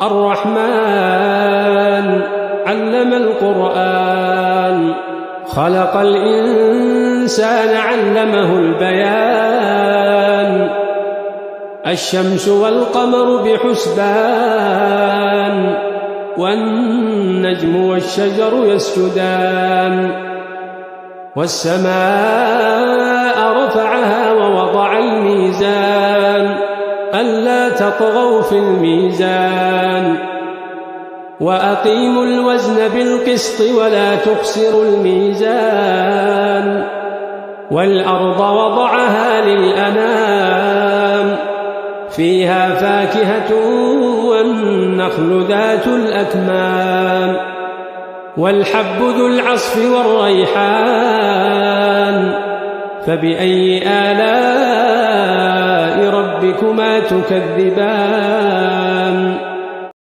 الرحمن علم القرآن خلق الإنسان علمه البيان الشمس والقمر بحسبان والنجم والشجر يسجدان والسماء رفعها ووضع الميزان ألا تطغوا في الميزان وأقيموا الوزن بالقسط ولا تخسروا الميزان والأرض وضعها للأنام فيها فاكهة والنخل ذات الأكمام والحب ذو العصف والريحان فبأي آلاء ربكما تكذبان